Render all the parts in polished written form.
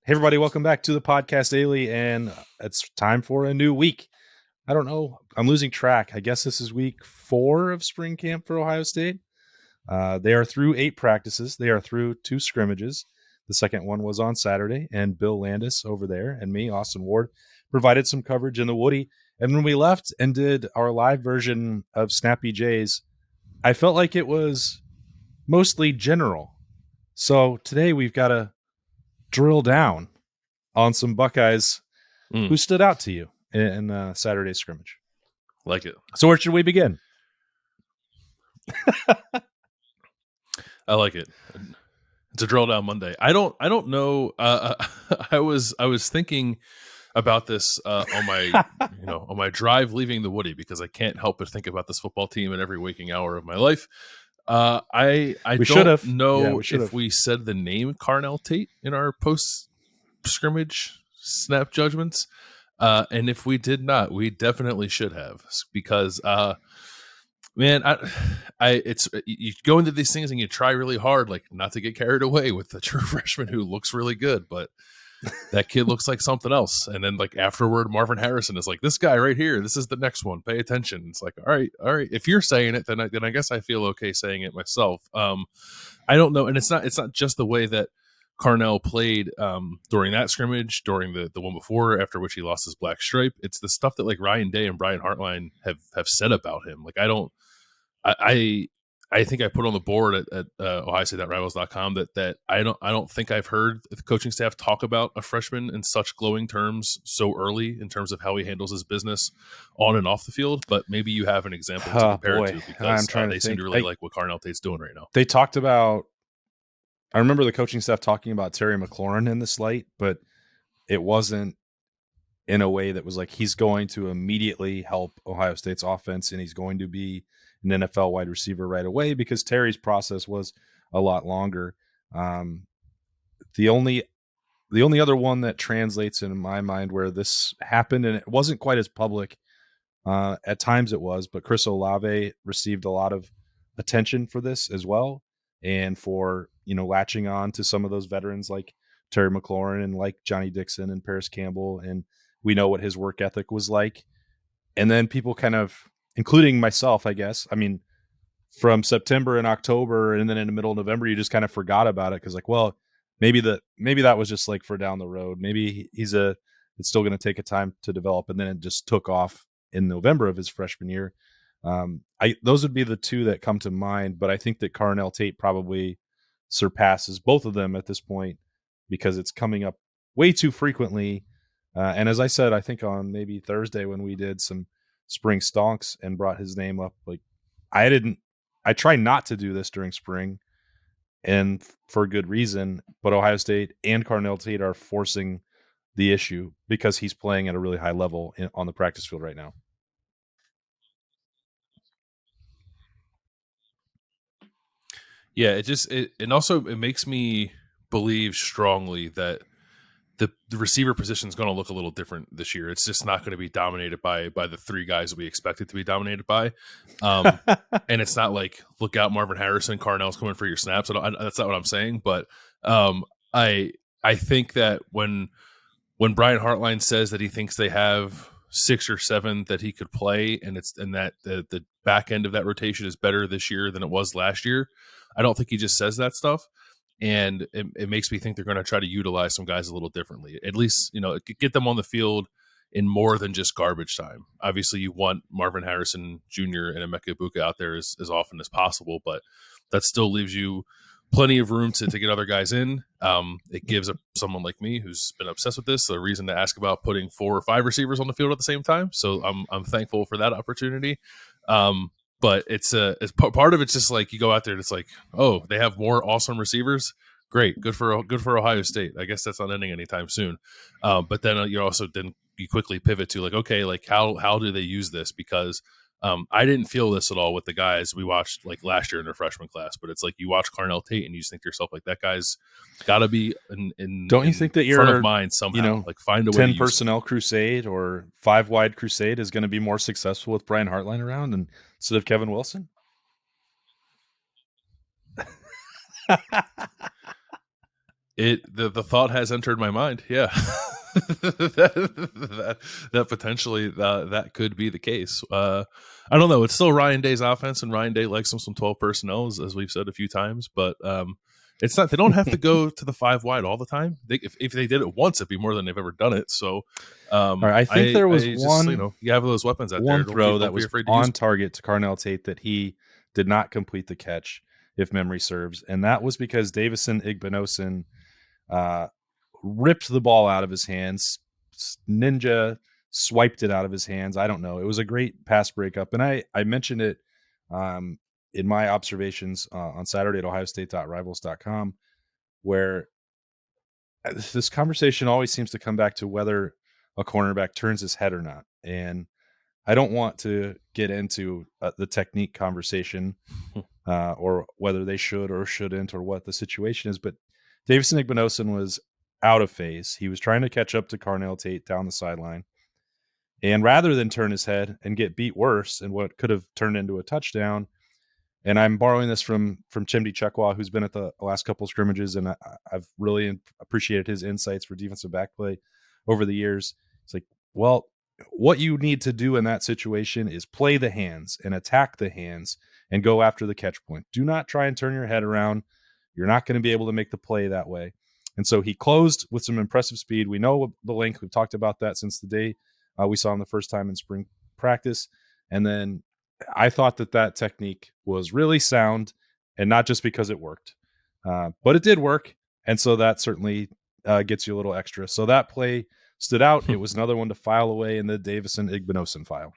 Hey, everybody, welcome back to the podcast daily, and it's time for a new week. I don't know. I'm losing track. I guess this is week 4 of spring camp for Ohio State. They are through 8 practices. They are through 2 scrimmages. The second one was on Saturday, and Bill Landis over there and me, Austin Ward, provided some coverage in the Woody. And when we left and did our live version of Snappy Jays, I felt like it was mostly general. So today we've got to drill down on some Buckeyes who stood out to you in Saturday's scrimmage. Like it. So where should we begin? I like it. It's a drill down Monday. I don't know. I was thinking about this on my on my drive leaving the Woody, because I can't help but think about this football team in every waking hour of my life. I don't know if we said the name Carnell Tate in our post scrimmage snap judgments, and if we did not, we definitely should have, because man, it's you go into these things and you try really hard, like, not to get carried away with the true freshman who looks really good, but that kid looks like something else. And then, like, afterward, Marvin Harrison is like, this guy right here, this is the next one, pay attention. It's like, all right, if you're saying it, then I guess I feel okay saying it myself. I don't know, and it's not just the way that Carnell played during that scrimmage, during the one before, after which he lost his black stripe. It's the stuff that, like, Ryan Day and Brian Hartline have said about him. Like, I think I put on the board at OhioState.Rivals.com that I don't think I've heard the coaching staff talk about a freshman in such glowing terms so early in terms of how he handles his business on and off the field. But maybe you have an example to compare it to, because they seem to really like what Carnell Tate's doing right now. They talked about, I remember the coaching staff talking about Terry McLaurin in this light, but it wasn't in a way that was like, he's going to immediately help Ohio State's offense and he's going to be an NFL wide receiver right away, because Terry's process was a lot longer. The only other one that translates in my mind where this happened, and it wasn't quite as public, at times it was, but Chris Olave received a lot of attention for this as well, and for, latching on to some of those veterans like Terry McLaurin and like Johnny Dixon and Paris Campbell, and we know what his work ethic was like. And then people kind of, including myself, I guess, I mean, from September and October, and then in the middle of November, you just kind of forgot about it, because, like, well, maybe that was just like for down the road. Maybe it's still going to take a time to develop, and then it just took off in November of his freshman year. Those would be the two that come to mind, but I think that Carnell Tate probably surpasses both of them at this point, because it's coming up way too frequently. And as I said, I think on maybe Thursday when we did some spring stonks and brought his name up, like, I try not to do this during spring, and for good reason, but Ohio State and Carnell Tate are forcing the issue because he's playing at a really high level on the practice field right now. Yeah, it makes me believe strongly that the receiver position is going to look a little different this year. It's just not going to be dominated by the 3 guys that we expect it to be dominated by. And it's not like, look out, Marvin Harrison, Carnell's coming for your snaps. That's not what I'm saying. But I think that when Brian Hartline says that he thinks they have 6 or 7 that he could play, and that the back end of that rotation is better this year than it was last year, I don't think he just says that stuff. And it makes me think they're going to try to utilize some guys a little differently. At least, get them on the field in more than just garbage time. Obviously, you want Marvin Harrison Jr. and Emeka Egbuka out there as often as possible, but that still leaves you plenty of room to get other guys in. It gives someone like me who's been obsessed with this a reason to ask about putting 4 or 5 receivers on the field at the same time. So I'm thankful for that opportunity. But it's part of it's just like, you go out there and it's like, oh, they have more awesome receivers. Great, good for Ohio State. I guess that's not ending anytime soon. But then you quickly pivot to, like, okay, like, how do they use this? Because I didn't feel this at all with the guys we watched, like, last year in their freshman class. But it's like, you watch Carnell Tate and you just think to yourself, like, that guy's got to be in. Don't you think that front of mind somehow? Like, find a way. 10 personnel crusade or 5 wide crusade is going to be more successful with Brian Hartline around instead of Kevin Wilson? The thought has entered my mind. Yeah. that potentially that could be the case. I don't know. It's still Ryan Day's offense, and Ryan Day likes some 12 personnel, as we've said a few times. But it's not. They don't have to go to the 5 wide all the time. If they did it once, it'd be more than they've ever done it. So, all right, I think there was one you have those weapons out one there. throw that was on target to Carnell Tate that he did not complete the catch, if memory serves, and that was because Davidson Igbinosun ripped the ball out of his hands. Ninja swiped it out of his hands. I don't know. It was a great pass breakup. And I mentioned it in my observations on Saturday at ohiostate.rivals.com, where this conversation always seems to come back to whether a cornerback turns his head or not. And I don't want to get into the technique conversation or whether they should or shouldn't or what the situation is, but Davidson Igbinosun was out of phase. He was trying to catch up to Carnell Tate down the sideline. And rather than turn his head and get beat worse and what could have turned into a touchdown, and I'm borrowing this from Chimdi Chekwa, who's been at the last couple of scrimmages, and I've really appreciated his insights for defensive back play over the years. It's like, well, what you need to do in that situation is play the hands and attack the hands and go after the catch point. Do not try and turn your head around. You're not going to be able to make the play that way. And so he closed with some impressive speed. We know the length. We've talked about that since the day we saw him the first time in spring practice. And then I thought that technique was really sound, and not just because it worked, but it did work. And so that certainly gets you a little extra. So that play stood out. It was another one to file away in the Davidson Igbinosun file.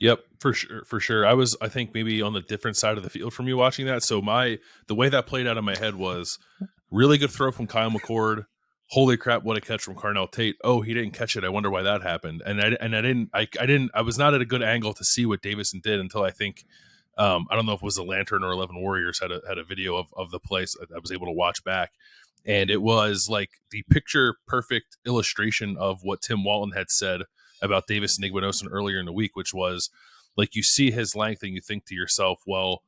Yep, for sure. I think maybe on the different side of the field from you watching that. So the way that played out in my head was really good throw from Kyle McCord. Holy crap, what a catch from Carnell Tate. Oh, he didn't catch it. I wonder why that happened. And I was not at a good angle to see what Davidson did until I think I don't know if it was the Lantern or 11 Warriors had a video of the place that I was able to watch back. And it was like the picture perfect illustration of what Tim Walton had said about Davidson Igbinosun earlier in the week, which was like, you see his length and you think to yourself, well,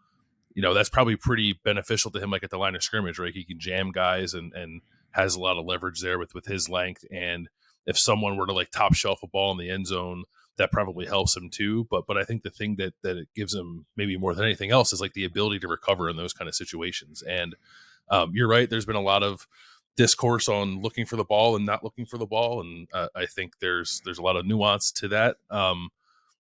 that's probably pretty beneficial to him, like at the line of scrimmage, right? He can jam guys and has a lot of leverage there with his length. And if someone were to like top shelf a ball in the end zone, that probably helps him too. But I think the thing that it gives him maybe more than anything else is like the ability to recover in those kind of situations. And you're right. There's been a lot of discourse on looking for the ball and not looking for the ball. And I think there's a lot of nuance to that.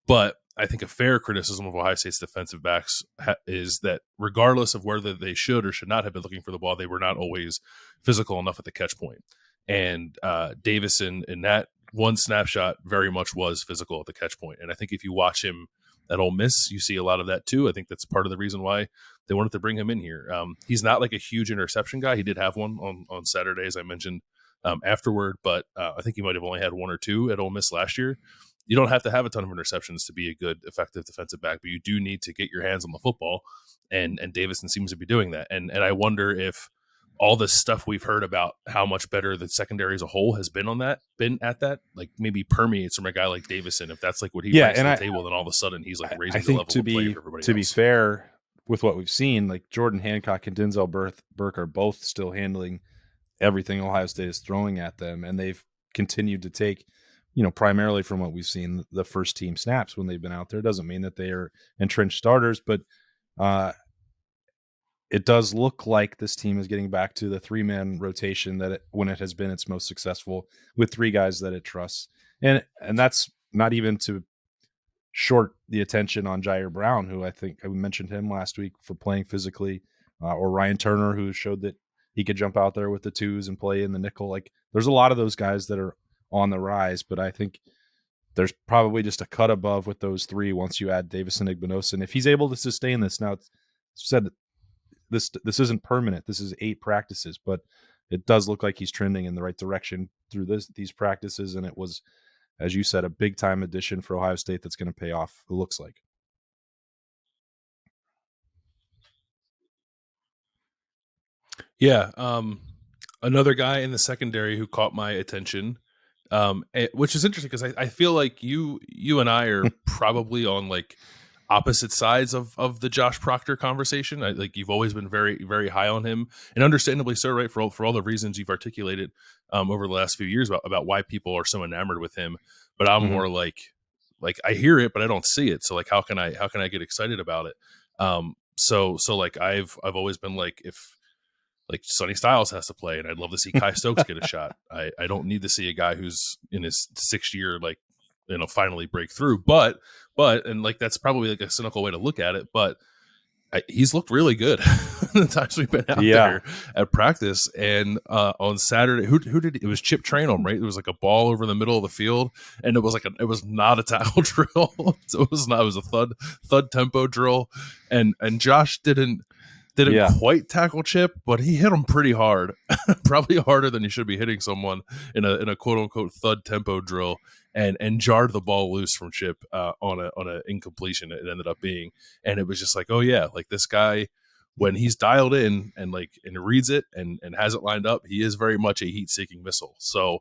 But I think a fair criticism of Ohio State's defensive backs is that regardless of whether they should or should not have been looking for the ball, they were not always physical enough at the catch point. And Davison, in that one snapshot, very much was physical at the catch point. And I think if you watch him at Ole Miss, you see a lot of that too. I think that's part of the reason why they wanted to bring him in here. He's not like a huge interception guy. He did have one on Saturday, as I mentioned afterward, but I think he might have only had one or two at Ole Miss last year. You don't have to have a ton of interceptions to be a good, effective defensive back, but you do need to get your hands on the football, and Davison seems to be doing that. And I wonder if all this stuff we've heard about how much better the secondary as a whole has been at that, like maybe permeates from a guy like Davison. If that's like what he brings to the table, then all of a sudden he's like raising the level of play for everybody else. To be fair, with what we've seen, like Jordan Hancock and Denzel Burke are both still handling everything Ohio State is throwing at them, and they've continued to take, primarily from what we've seen, the first team snaps when they've been out there. It doesn't mean that they are entrenched starters, but it does look like this team is getting back to the 3-man rotation when it has been its most successful, with 3 guys that it trusts. And that's not even to short the attention on Jair Brown, who I think I mentioned him last week for playing physically, or Ryan Turner, who showed that he could jump out there with the twos and play in the nickel. Like, there's a lot of those guys that are on the rise, but I think there's probably just a cut above with those 3 once you add Davidson Igbinosun. If he's able to sustain this, now it's said this isn't permanent. This is 8 practices, but it does look like he's trending in the right direction through these practices, and it was, as you said, a big time addition for Ohio State that's going to pay off, it looks like. Yeah. Another guy in the secondary who caught my attention, which is interesting because I feel like you and I are probably on like opposite sides of the Josh Proctor conversation. Like you've always been very, very high on him, and understandably so, right? For all the reasons you've articulated over the last few years about why people are so enamored with him. But I'm more like I hear it, but I don't see it. So like, how can I get excited about it? So like I've always been like, if like Sonny Styles has to play, and I'd love to see Kai Stokes get a shot. I don't need to see a guy who's in his 6th year, like, finally break through. But and like that's probably like a cynical way to look at it, but he's looked really good the times we've been out there at practice. And on Saturday, who did it was Chip Trainum, right? It was like a ball over the middle of the field, and it was like it was not a tackle drill. So it was a thud tempo drill, and Josh didn't quite tackle Chip, but he hit him pretty hard, probably harder than you should be hitting someone in a quote unquote thud tempo drill, and jarred the ball loose from Chip on a incompletion. It ended up being, and it was just like, oh yeah, like this guy, when he's dialed in and reads it and has it lined up, he is very much a heat seeking missile. So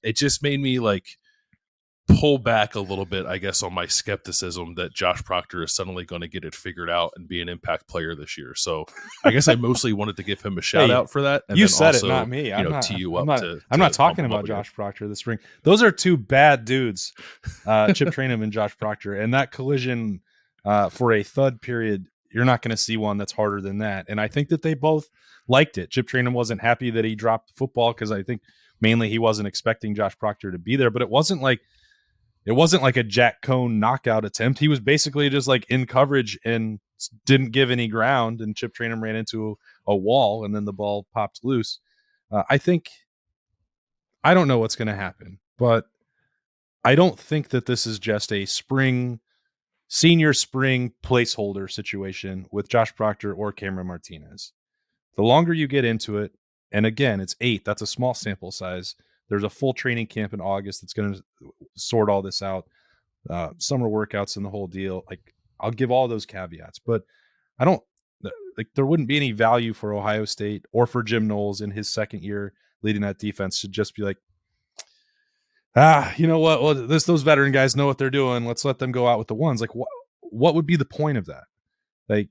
it just made me like pull back a little bit, I guess, on my skepticism that Josh Proctor is suddenly going to get it figured out and be an impact player this year. So I guess I mostly wanted to give him a shout out for that. And you then said also, it, not me. I'm not talking about Josh Proctor this spring. Those are two bad dudes, Chip Trainum and Josh Proctor. And that collision for a thud period, you're not going to see one that's harder than that. And I think that they both liked it. Chip Trainum wasn't happy that he dropped the football because I think mainly he wasn't expecting Josh Proctor to be there, but it wasn't like a Jack Cohn knockout attempt. He was basically just like in coverage and didn't give any ground, and Chip Trainum ran into a wall, and then the ball popped loose. I don't know what's going to happen, but I don't think that this is just a senior spring placeholder situation with Josh Proctor or Cameron Martinez. The longer you get into it, and again, it's 8, that's a small sample size. There's a full training camp in August that's going to sort all this out. Summer workouts and the whole deal. Like, I'll give all those caveats, but I don't like there wouldn't be any value for Ohio State or for Jim Knowles in his 2nd year leading that defense to just be like, you know what? Well, those veteran guys know what they're doing. Let's let them go out with the ones. Like, what would be the point of that? Like,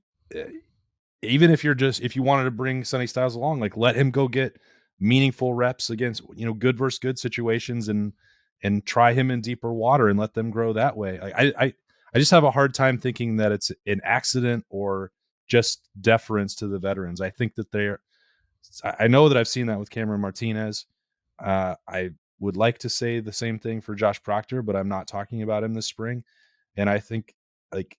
even if you wanted to bring Sonny Styles along, like let him go get meaningful reps against, good versus good situations and try him in deeper water and let them grow that way. I just have a hard time thinking that it's an accident or just deference to the veterans. I think that I know that I've seen that with Cameron Martinez. I would like to say the same thing for Josh Proctor, but I'm not talking about him this spring. And I think like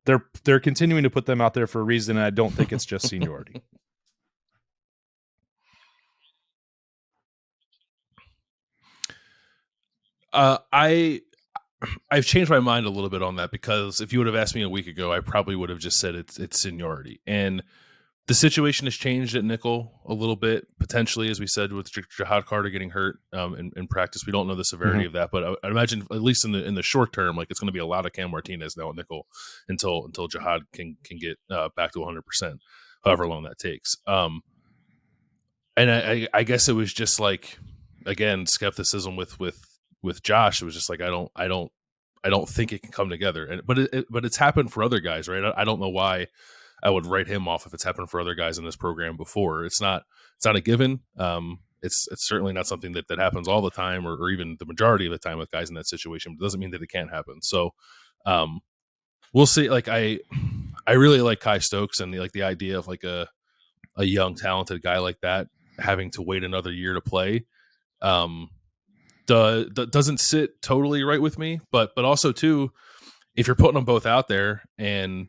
they're continuing to put them out there for a reason. And I don't think it's just seniority. I've changed my mind a little bit on that, because if you would have asked me a week ago, I probably would have just said it's seniority. And the situation has changed at nickel a little bit, potentially, as we said, with Jihad Carter getting hurt in practice. We don't know the severity of that, but I imagine at least in the short term, like it's going to be a lot of Cam Martinez now at nickel until Jihad can get back to 100%, however long that takes. And I guess it was just like, again, skepticism with Josh. It was just like, I don't think it can come together. But it's happened for other guys, right? I don't know why I would write him off if it's happened for other guys in this program before. It's not a given. It's certainly not something that happens all the time, or even the majority of the time with guys in that situation. But it doesn't mean that it can't happen. So we'll see. Like I really like Kai Stokes, and the idea of like a young talented guy like that having to wait another year to play. Doesn't sit totally right with me, but also too, if you're putting them both out there, and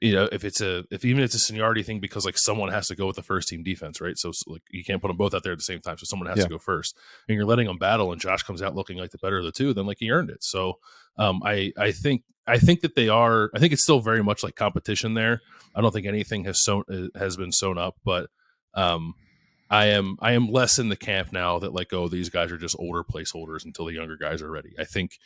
if even it's a seniority thing, because like someone has to go with the first team defense, right? So like you can't put them both out there at the same time, so someone has to go first, and you're letting them battle, and Josh comes out looking like the better of the two, then like he earned it. So I think that they are. I think it's still very much like competition there. I don't think anything has been sewn up, but I am less in the camp now that like, oh, these guys are just older placeholders until the younger guys are ready. I think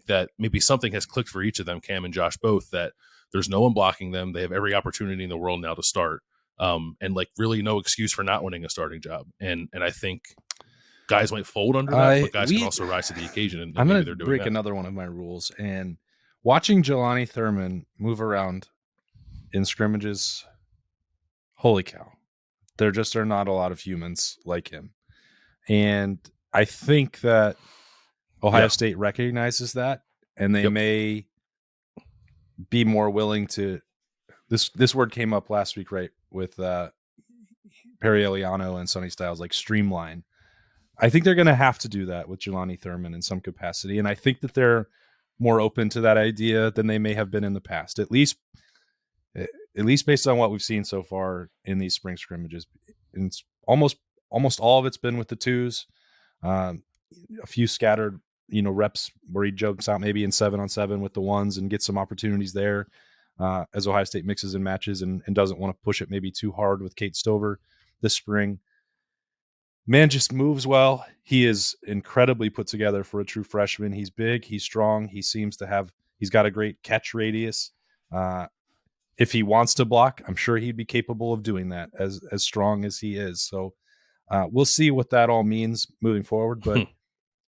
that maybe something has clicked for each of them, Cam and Josh both, that there's no one blocking them. They have every opportunity in the world now to start, and like really no excuse for not winning a starting job. And I think guys might fold under that, but guys can also rise to the occasion. And I'm going to break another one of my rules, and watching Jelani Thurman move around in scrimmages, holy cow. There just are not a lot of humans like him. And I think that Ohio State recognizes that, and they may be more willing to. This word came up last week, right, with Perry Eliano and Sonny Styles, like streamline. I think they're going to have to do that with Jelani Thurman in some capacity, and I think that they're more open to that idea than they may have been in the past, at least based on what we've seen so far in these spring scrimmages. And it's almost all of it's been with the twos, a few scattered reps where he jumps out maybe in 7-on-7 with the ones and gets some opportunities there, as Ohio State mixes and matches and doesn't want to push it maybe too hard with Tate Stover this spring. Man just moves well. He is incredibly put together for a true freshman. He's big, he's strong, he's got a great catch radius. If he wants to block, I'm sure he'd be capable of doing that as strong as he is. So we'll see what that all means moving forward. But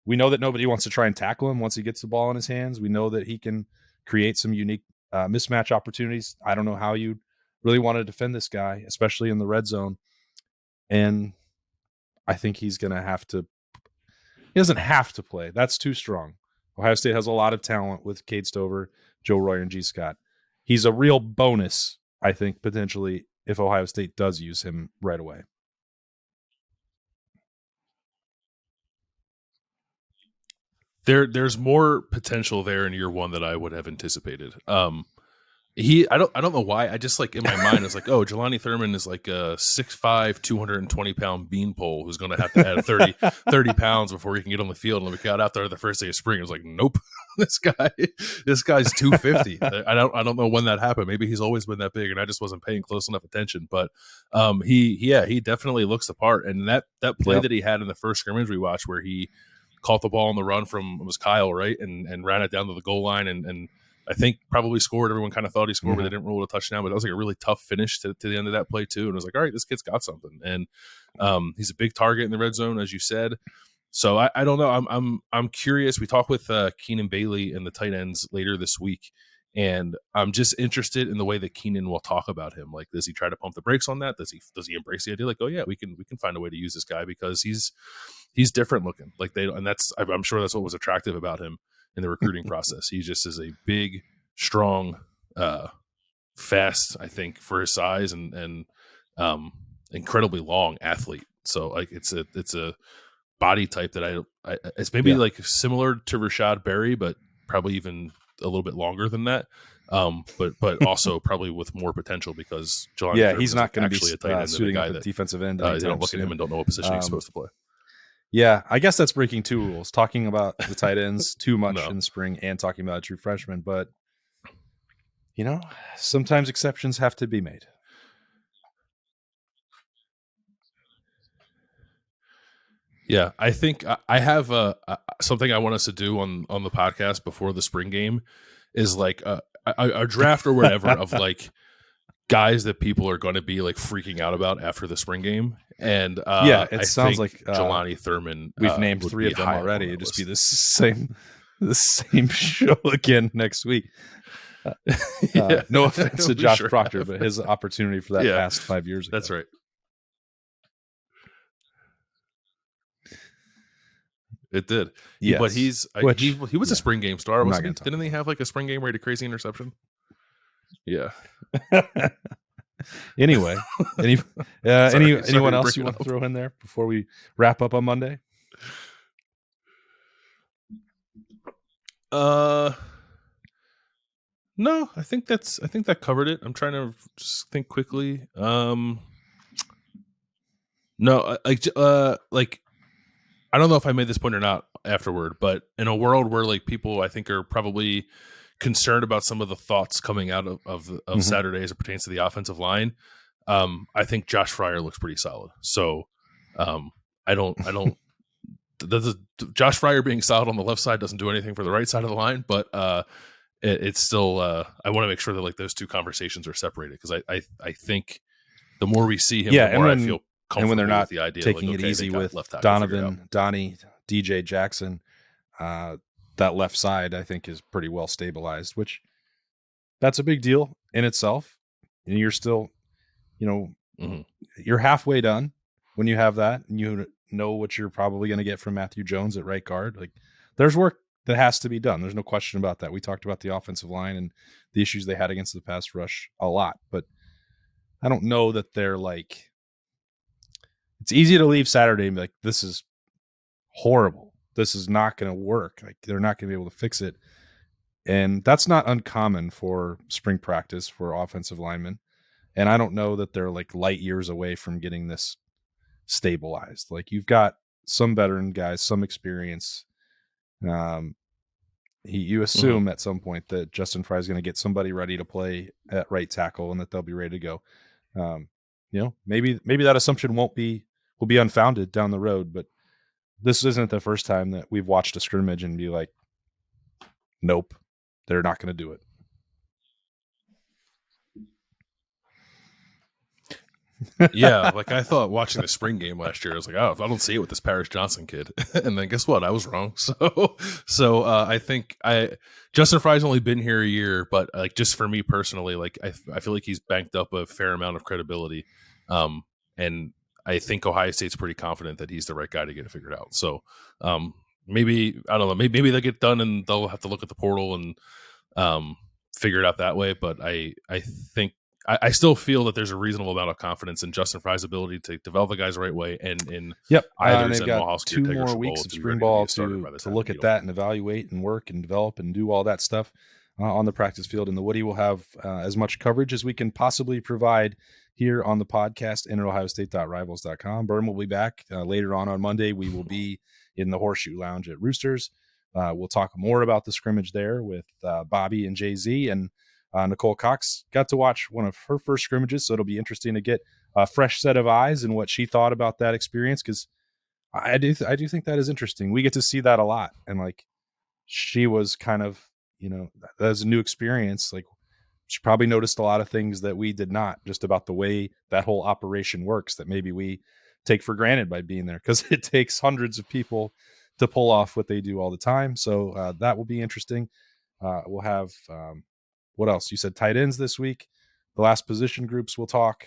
we know that nobody wants to try and tackle him once he gets the ball in his hands. We know that he can create some unique mismatch opportunities. I don't know how you really want to defend this guy, especially in the red zone. And I think he's going to have to – he doesn't have to play. That's too strong. Ohio State has a lot of talent with Cade Stover, Joe Royer, and G. Scott. He's a real bonus, I think, potentially, if Ohio State does use him right away. There's more potential there in year one that I would have anticipated. I don't know why. I just like in my mind it's like, oh, Jelani Thurman is like a 6'5", 220-pound beanpole who's going to have to add 30 pounds before he can get on the field. And we got out there the first day of spring. I was like, nope, this guy's 250. I don't know when that happened. Maybe he's always been that big, and I just wasn't paying close enough attention. But he definitely looks the part. And that play that he had in the first scrimmage we watched, where he caught the ball on the run from, it was Kyle, right, and ran it down to the goal line and I think probably scored. Everyone kind of thought he scored, but they didn't rule it a touchdown. But that was like a really tough finish to the end of that play too. And it was like, all right, this kid's got something. And he's a big target in the red zone, as you said. So I don't know. I'm curious. We talk with Keenan Bailey and the tight ends later this week, and I'm just interested in the way that Keenan will talk about him. Like, does he try to pump the brakes on that? Does he embrace the idea? Like, oh yeah, we can find a way to use this guy because he's different looking. Like I'm sure that's what was attractive about him in the recruiting process. He just is a big, strong, fast, I think, for his size and incredibly long athlete. So like it's a body type that it's maybe like similar to Rashad Berry, but probably even a little bit longer than that. But also probably with more potential because Jelani he's not going to be a tight end suiting guy up that defensive end. they don't look at him and don't know what position he's supposed to play. Yeah, I guess that's breaking two rules: talking about the tight ends too much in the spring and talking about a true freshman. But sometimes exceptions have to be made. Yeah, I think I have something I want us to do on the podcast before the spring game is like a draft or whatever of like guys that people are going to be like freaking out about after the spring game. And it sounds like Jelani Thurman. We've named 3 of them already. It'd just be the same show again next week. No offense to Josh Proctor, but his opportunity for that past 5 years ago. That's right. It did. Yes. But he was a spring game star. Didn't he have like a spring game where he had a crazy interception? Yeah. Anyway, anyone else you want to throw in there before we wrap up on Monday? No, I think that covered it. I'm trying to just think quickly. No, like I don't know if I made this point or not afterward, but in a world where like people I think are probably concerned about some of the thoughts coming out of Saturday as it pertains to the offensive line, I think Josh Fryer looks pretty solid. So I don't Josh Fryer being solid on the left side doesn't do anything for the right side of the line, but it's still I want to make sure that like those two conversations are separated because I think the more we see him, the more I feel comfortable and when they're not with the idea taking like, it easy with Donovan, Donnie, DJ Jackson, that left side, I think, is pretty well stabilized, which that's a big deal in itself. And you're still, you're halfway done when you have that, and you know what you're probably going to get from Matthew Jones at right guard. Like, there's work that has to be done. There's no question about that. We talked about the offensive line and the issues they had against the pass rush a lot, but I don't know that they're like, it's easy to leave Saturday and be like, this is horrible. This is not going to work. Like, they're not going to be able to fix it. And that's not uncommon for spring practice for offensive linemen. And I don't know that they're like light years away from getting this stabilized. Like, you've got some veteran guys, some experience. You assume at some point that Justin Frye is going to get somebody ready to play at right tackle and that they'll be ready to go. Maybe that assumption will be unfounded down the road, but this isn't the first time that we've watched a scrimmage and be like, nope, they're not going to do it. Yeah, like I thought watching the spring game last year, I was like, oh, if I don't see it with this Paris Johnson kid. And then guess what? I was wrong. So I think Justin Frye's only been here a year, but like, just for me personally, like I feel like he's banked up a fair amount of credibility. And I think Ohio State's pretty confident that he's the right guy to get it figured out. So maybe, I don't know, maybe they'll get done and they'll have to look at the portal and figure it out that way. But I think I still feel that there's a reasonable amount of confidence in Justin Frye's ability to develop the guys the right way, and in either they've got 2 more weeks of spring ball to look at that and evaluate and work and develop and do all that stuff on the practice field. And the Woody will have as much coverage as we can possibly provide here on the podcast and at ohiostate.rivals.com. Berm will be back later on Monday. We will be in the Horseshoe Lounge at Roosters. We'll talk more about the scrimmage there with Bobby and Jay-Z, and Nicole Cox got to watch one of her first scrimmages, so it'll be interesting to get a fresh set of eyes and what she thought about that experience, because I do think that is interesting. We get to see that a lot, and like, she was kind of, that was a new experience. Like, she probably noticed a lot of things that we did not, just about the way that whole operation works, that maybe we take for granted by being there, because it takes hundreds of people to pull off what they do all the time. So that will be interesting. We'll have what else? You said tight ends this week. The last position groups we'll talk.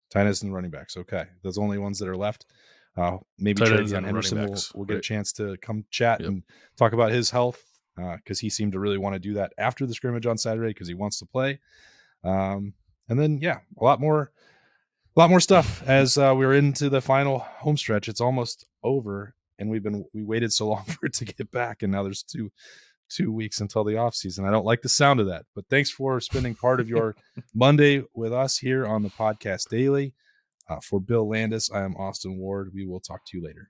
Tight ends and running backs. Okay. Those are the only ones that are left. Maybe Travion Henderson will get a chance to come chat and talk about his health, because he seemed to really want to do that after the scrimmage on Saturday, because he wants to play. And then, a lot more stuff as we're into the final home stretch. It's almost over, and we waited so long for it to get back, and now there's two weeks until the off season. I don't like the sound of that, but thanks for spending part of your Monday with us here on the podcast daily. For Bill Landis, I am Austin Ward. We will talk to you later.